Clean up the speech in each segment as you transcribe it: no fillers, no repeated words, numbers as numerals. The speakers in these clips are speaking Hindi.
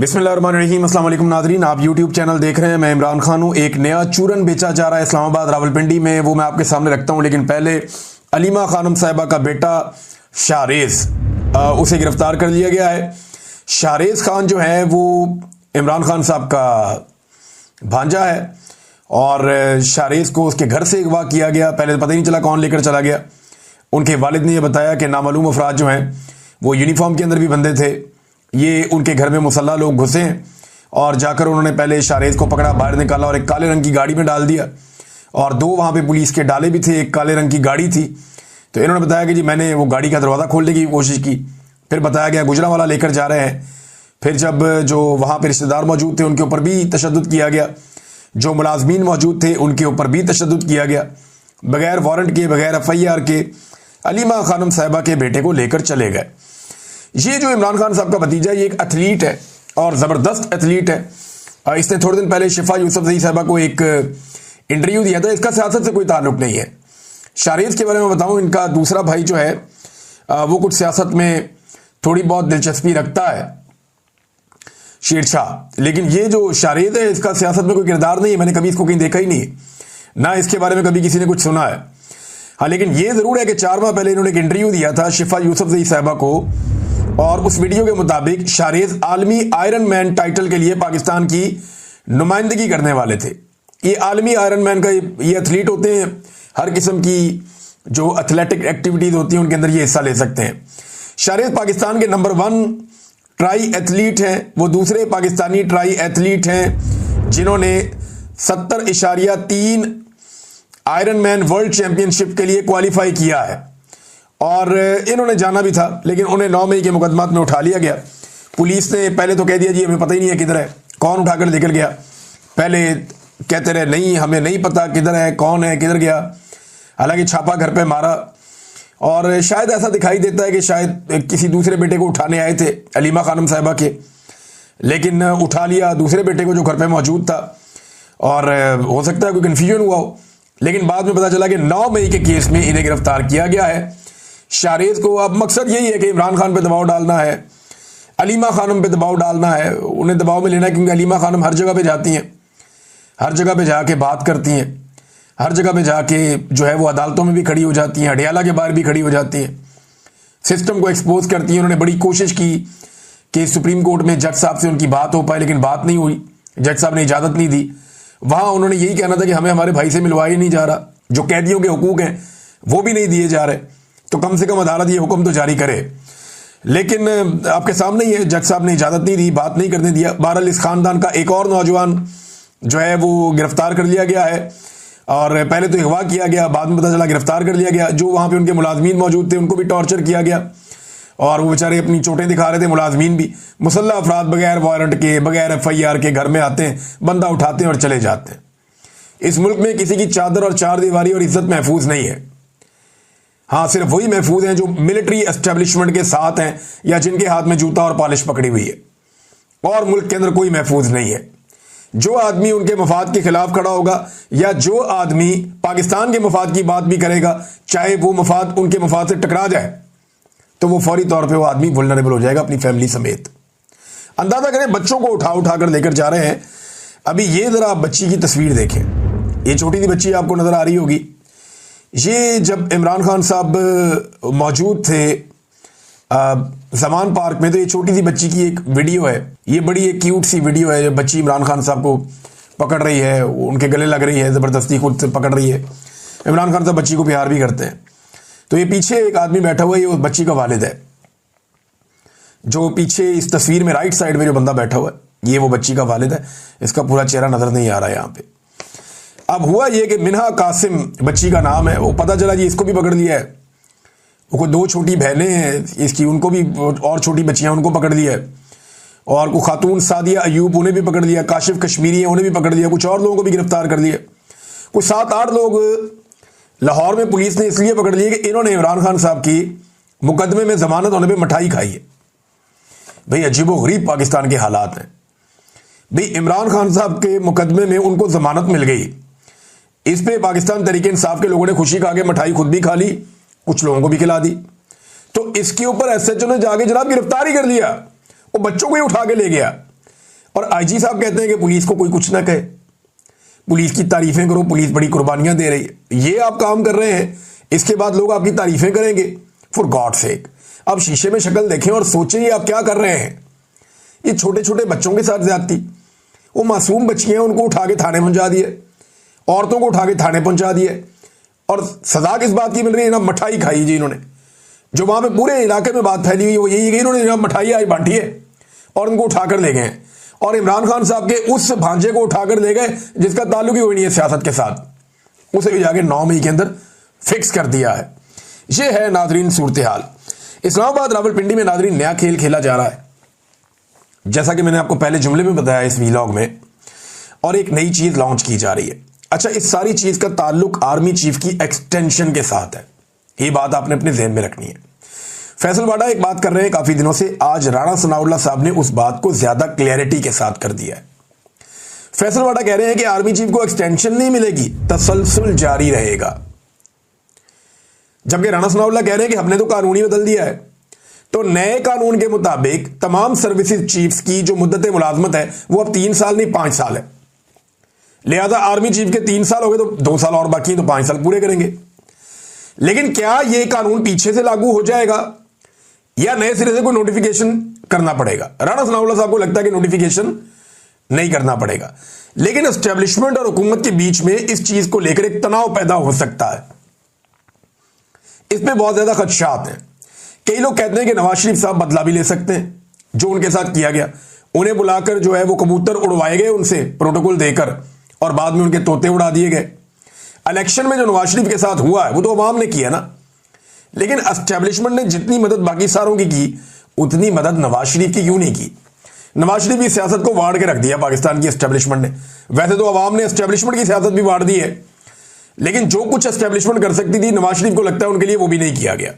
बिस्मिल्लाहिर्रहमानिर्रहीम। अस्सलाम वालेकुम नाज़रीन, आप यूट्यूब चैनल देख रहे हैं। मैं इमरान खान हूँ। एक नया चूरन बेचा जा रहा है इस्लामाबाद रावलपिंडी में, वो मैं आपके सामने रखता हूँ। लेकिन पहले अलीमा खानम साहिबा का बेटा शाहरेज़, उसे गिरफ्तार कर लिया गया है। शाहरेज़ खान जो है वो इमरान खान साहब का भांजा है और शाहरेज़ को उसके घर से अगवा किया गया। पहले तो पता ही नहीं चला कौन लेकर चला गया। उनके वालिद ने यह बताया कि नामालूम अफराद जो हैं वो यूनिफॉर्म के अंदर भी बंधे थे। ये उनके घर में मुसल्ला लोग घुसे हैं और जाकर उन्होंने पहले शाहरेज़ को पकड़ा, बाहर निकाला और एक काले रंग की गाड़ी में डाल दिया। और दो वहाँ पे पुलिस के डाले भी थे, एक काले रंग की गाड़ी थी। तो इन्होंने बताया कि जी मैंने वो गाड़ी का दरवाज़ा खोलने की कोशिश की। फिर बताया गया गुजरांवाला लेकर जा रहे हैं। फिर जब जो वहाँ पे रिश्तेदार मौजूद थे उनके ऊपर भी तशद्दुद किया गया, जो मुलाजमीन मौजूद थे उनके ऊपर भी तशद्दुद किया गया। बगैर वारंट के, बगैर FIR के अलीमा खानम साहिबा के बेटे को लेकर चले गए। ये जो इमरान खान साहब का भतीजा, ये एक एथलीट है और ज़बरदस्त एथलीट है। इसने थोड़े दिन पहले शिफा यूसुफजई साहिबा को एक इंटरव्यू दिया था। इसका सियासत से कोई ताल्लुक नहीं है। शाहरेज़ के बारे में बताऊं, इनका दूसरा भाई जो है वो कुछ सियासत में थोड़ी बहुत दिलचस्पी रखता है, शेरशाह। लेकिन ये जो शाहरेज़ है, इसका सियासत में कोई किरदार नहीं है। मैंने कभी इसको कहीं देखा ही नहीं, ना इसके बारे में कभी किसी ने कुछ सुना है। हाँ, लेकिन ये ज़रूर है कि 4 माह पहले इन्होंने एक इंटरव्यू दिया था शिफा यूसुफजई साहिबा को और उस वीडियो के मुताबिक शाहरेज़ आलमी आयरन मैन टाइटल के लिए पाकिस्तान की नुमाइंदगी करने वाले थे। ये आलमी आयरन मैन का ये एथलीट होते हैं, हर किस्म की जो एथलेटिक एक्टिविटीज़ होती हैं उनके अंदर ये हिस्सा ले सकते हैं। शाहरेज़ पाकिस्तान के नंबर 1 ट्राई एथलीट हैं। वो दूसरे पाकिस्तानी ट्राई एथलीट हैं जिन्होंने 70.3 आयरन मैन वर्ल्ड चैंपियनशिप के लिए क्वालिफाई किया है और इन्होंने जाना भी था, लेकिन उन्हें 9 मई के मुकदमात में उठा लिया गया। पुलिस ने पहले तो कह दिया जी हमें पता ही नहीं है किधर है, कौन उठाकर लेकर गया। पहले कहते रहे नहीं हमें नहीं पता किधर है, कौन है, किधर गया। हालांकि छापा घर पे मारा और शायद ऐसा दिखाई देता है कि शायद किसी दूसरे बेटे को उठाने आए थे अलीमा खानम साहिबा के, लेकिन उठा लिया दूसरे बेटे को जो घर पे मौजूद था। और हो सकता है कोई कन्फ्यूजन हुआ हो, लेकिन बाद में पता चला कि 9 मई के केस में इन्हें गिरफ्तार किया गया है। शाहरेज़ को अब मकसद यही है कि इमरान खान पे दबाव डालना है, अलीमा खानम पे दबाव डालना है, उन्हें दबाव में लेना है। क्योंकि अलीमा खानम हर जगह पे जाती हैं, हर जगह पे जाके बात करती हैं, हर जगह पे जाके जो है वो अदालतों में भी खड़ी हो जाती हैं, अडियाला के बाहर भी खड़ी हो जाती हैं, सिस्टम को एक्सपोज करती हैं। उन्होंने बड़ी कोशिश की कि सुप्रीम कोर्ट में जज साहब से उनकी बात हो पाए, लेकिन बात नहीं हुई, जज साहब ने इजाज़त नहीं दी। वहाँ उन्होंने यही कहना था कि हमें हमारे भाई से मिलवाया ही नहीं जा रहा, जो कैदियों के हुकूक हैं वो भी नहीं दिए जा रहे, तो कम से कम अदालत ये हुक्म तो जारी करे। लेकिन आपके सामने ही है, जज साहब ने इजाज़त नहीं दी, बात नहीं करने दिया। बहरहाल इस खानदान का एक और नौजवान जो है वो गिरफ्तार कर लिया गया है और पहले तो अगवा किया गया, बाद में पता चला गिरफ्तार कर लिया गया। जो वहाँ पे उनके मुलाजमीन मौजूद थे उनको भी टॉर्चर किया गया और वो बेचारे अपनी चोटें दिखा रहे थे। मुलाजमीन भी मुसल्ला अफराद बगैर वारंट के, बगैर FIR के घर में आते हैं, बंदा उठाते हैं और चले जाते हैं। इस मुल्क में किसी की चादर और चार दीवारी और इज्जत महफूज नहीं है। हाँ, सिर्फ वही महफूज हैं जो मिलिट्री एस्टेब्लिशमेंट के साथ हैं या जिनके हाथ में जूता और पॉलिश पकड़ी हुई है, और मुल्क के अंदर कोई महफूज नहीं है। जो आदमी उनके मफाद के खिलाफ खड़ा होगा या जो आदमी पाकिस्तान के मफाद की बात भी करेगा, चाहे वो मफाद उनके मफाद से टकरा जाए, तो वो फौरी तौर पे वो आदमी वल्नरेबल हो जाएगा अपनी फैमिली समेत। अंदाजा करें, बच्चों को उठा उठा कर लेकर जा रहे हैं। अभी ये जरा आप बच्ची की तस्वीर देखें, ये छोटी सी बच्ची आपको नजर आ रही होगी। ये जब इमरान खान साहब मौजूद थे जमान पार्क में, तो ये छोटी सी बच्ची की एक वीडियो है। ये बड़ी एक क्यूट सी वीडियो है। जब बच्ची इमरान खान साहब को पकड़ रही है, उनके गले लग रही है, ज़बरदस्ती खुद से पकड़ रही है। इमरान खान साहब बच्ची को प्यार भी करते हैं। तो ये पीछे एक आदमी बैठा हुआ है, ये उस बच्ची का वालिद है। जो पीछे इस तस्वीर में राइट साइड में जो बंदा बैठा हुआ है, ये वो बच्ची का वालिद है। इसका पूरा चेहरा नजर नहीं आ रहा है यहाँ पे। अब हुआ ये कि मिन्हा कासिम बच्ची का नाम है। वो पता चला जी इसको भी पकड़ लिया है। वो 2 छोटी बहनें हैं इसकी, उनको भी, और छोटी बच्चियां उनको पकड़ लिया है। और को खातून सादिया अयूब, उन्हें भी पकड़ लिया। काशिफ कश्मीरी है, उन्हें भी पकड़ लिया। कुछ और लोगों को भी गिरफ्तार कर लिया। कुछ 7-8 लोग लाहौर में पुलिस ने इसलिए पकड़ लिए कि इन्होंने इमरान खान साहब की मुकदमे में जमानत होने पर मिठाई खाई है। भाई अजीबोगरीब पाकिस्तान के हालात हैं। भाई इमरान खान साहब के मुकदमे में उनको जमानत मिल गई, इस पे पाकिस्तान तरीके इंसाफ के लोगों ने खुशी खा के मिठाई खुद भी खा ली, कुछ लोगों को भी खिला दी। तो इसके ऊपर SHO ने जाके जनाब गिरफ्तार ही कर लिया। वो बच्चों को ही उठा के ले गया। और आईजी साहब कहते हैं कि पुलिस को कोई कुछ ना कहे, पुलिस की तारीफें करो, पुलिस बड़ी कुर्बानियां दे रही है। ये आप काम कर रहे हैं, इसके बाद लोग आपकी तारीफें करेंगे। फॉर गॉड सेक, अब शीशे में शक्ल देखें और सोचें आप क्या कर रहे हैं। ये छोटे छोटे बच्चों के साथ ज्यादती, वो मासूम बच्चियां, उनको उठा के थाने पहुंचा दिए, औरतों को उठा के थाने पहुंचा दिए, और सजा किस बात की मिल रही है? ना मिठाई खाई जी इन्होंने। जो वहां पे पूरे इलाके में बात फैली हुई वो यही है, इन्होंने जनाब मिठाई आज बांटी है और उनको उठाकर ले गए। और इमरान खान साहब के उस भांजे को उठाकर ले गए जिसका ताल्लुक ही कोई नहीं है सियासत के साथ, उसे भी जाके 9 मई के अंदर फिक्स कर दिया है। ये है नाजरीन सूरत हाल। इस्लामाबाद रावलपिंडी में नाजरीन नया खेल खेला जा रहा है, जैसा कि मैंने आपको पहले जुमले में बताया इस वीलॉग में, और एक नई चीज लॉन्च की जा रही है। अच्छा, इस सारी चीज का ताल्लुक आर्मी चीफ की एक्सटेंशन के साथ है, ये बात आपने अपने ज़हन में रखनी है। फैसल वाडा एक बात कर रहे हैं काफी दिनों से, आज राणा सनाउल्लाह साहब ने उस बात को ज्यादा क्लैरिटी के साथ कर दिया है। फैसल वाडा कह रहे हैं कि आर्मी चीफ को एक्सटेंशन नहीं मिलेगी, तसलसल जारी रहेगा। जबकि राणा सनाउल्लाह कह रहे हैं कि हमने तो कानून ही बदल दिया है। तो नए कानून के मुताबिक तमाम सर्विसेज चीफ्स की जो मुद्दत मुलाजमत है वो अब 3 साल नहीं 5 साल है। लिहाजा आर्मी चीफ के 3 साल हो गए तो 2 साल और बाकी, तो 5 साल पूरे करेंगे। लेकिन क्या यह कानून पीछे से लागू हो जाएगा या नए सिरे से कोई नोटिफिकेशन करना पड़ेगा? राणा सनाउल्लाह साहब को लगता है कि नोटिफिकेशन नहीं करना पड़ेगा, लेकिन एस्टेब्लिशमेंट और हुकूमत के बीच में इस चीज को लेकर एक तनाव पैदा हो सकता है। इसमें बहुत ज्यादा खदशात हैं। कई लोग कहते हैं कि नवाज शरीफ साहब बदला भी ले सकते हैं, जो उनके साथ किया गया, उन्हें बुलाकर जो है वो कबूतर उड़वाए गए उनसे प्रोटोकॉल देकर, और बाद में उनके तोते उड़ा दिए गए। इलेक्शन में जो नवाज शरीफ के साथ हुआ है वो तो अवाम ने किया ना, लेकिन एस्टेब्लिशमेंट ने जितनी मदद बाकी सारों की उतनी मदद नवाज शरीफ की क्यों नहीं की? नवाज शरीफ की सियासत को वाड़ के रख दिया पाकिस्तान की एस्टेब्लिशमेंट ने। वैसे तो अवाम ने एस्टेब्लिशमेंट की सियासत भी वाड़ दी है, लेकिन जो कुछ एस्टेब्लिशमेंट कर सकती थी नवाज शरीफ को लगता है उनके लिए वो भी नहीं किया गया।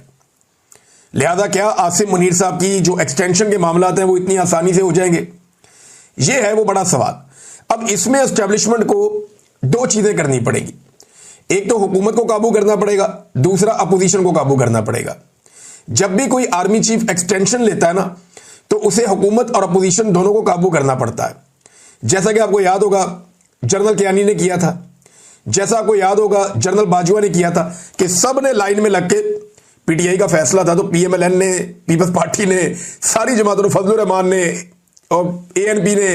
लिहाजा क्या आसिम मुनीर साहब की जो एक्सटेंशन के मामला हैं वो इतनी आसानी से हो जाएंगे? ये है वो बड़ा सवाल। अब इसमें एस्टेब्लिशमेंट को 2 चीजें करनी पड़ेगी, एक तो हुकूमत को काबू करना पड़ेगा, दूसरा अपोजिशन को काबू करना पड़ेगा। जब भी कोई आर्मी चीफ एक्सटेंशन लेता है ना, तो उसे हुकूमत और अपोजिशन दोनों को काबू करना पड़ता है। जैसा कि आपको याद होगा जनरल कियानी ने किया था, जैसा आपको याद होगा जनरल बाजवा ने किया था, कि सब ने लाइन में लग के, पीटीआई का फैसला था तो पीएमएलएन ने, पीपल्स पार्टी ने, सारी जमातों, फजलुर रहमान ने और एएनपी ने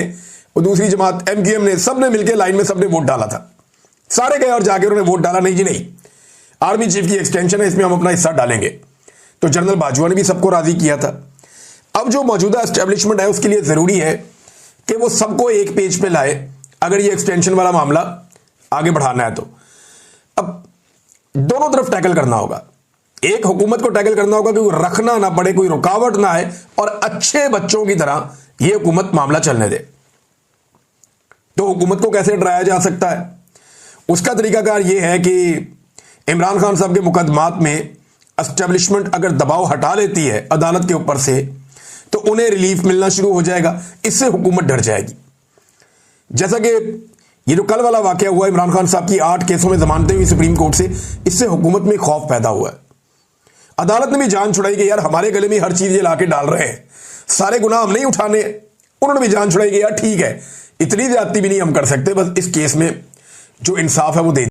और दूसरी जमात एमक्यूएम ने, सब ने मिलकर लाइन में सबने वोट डाला था। सारे गए और जाके उन्होंने वोट डाला, नहीं जी नहीं, आर्मी चीफ की एक्सटेंशन है, इसमें हम अपना हिस्सा डालेंगे। तो जनरल बाजवा ने भी सबको राजी किया था। अब जो मौजूदा एस्टेब्लिशमेंट है उसके लिए जरूरी है कि वो सबको एक पेज पे लाए, अगर ये एक्सटेंशन वाला मामला आगे बढ़ाना है तो। अब दोनों तरफ टैकल करना होगा, एक हुकूमत को टैकल करना होगा कि रखना ना पड़े, कोई रुकावट ना आए, और अच्छे बच्चों की तरह यह हुकूमत मामला चलने दे। तो हुकूमत को कैसे डराया जा सकता है? उसका तरीकाकार यह है कि इमरान खान साहब के मुकदमात में एस्टेब्लिशमेंट अगर दबाव हटा लेती है अदालत के ऊपर से, तो उन्हें रिलीफ मिलना शुरू हो जाएगा, इससे हुकूमत डर जाएगी। जैसा कि ये जो कल वाला वाकया हुआ इमरान खान साहब की 8 केसों में जमानतें हुई सुप्रीम कोर्ट से, इससे हुकूमत में खौफ पैदा हुआ है। अदालत ने भी जान छुड़ाई कि यार हमारे गले में हर चीज ये लाके डाल रहे हैं, सारे गुनाह हम नहीं उठाने। उन्होंने भी जान छुड़ाई कि यार ठीक है, इतनी ज्यादती भी नहीं हम कर सकते, बस इस केस में जो इंसाफ है वो दे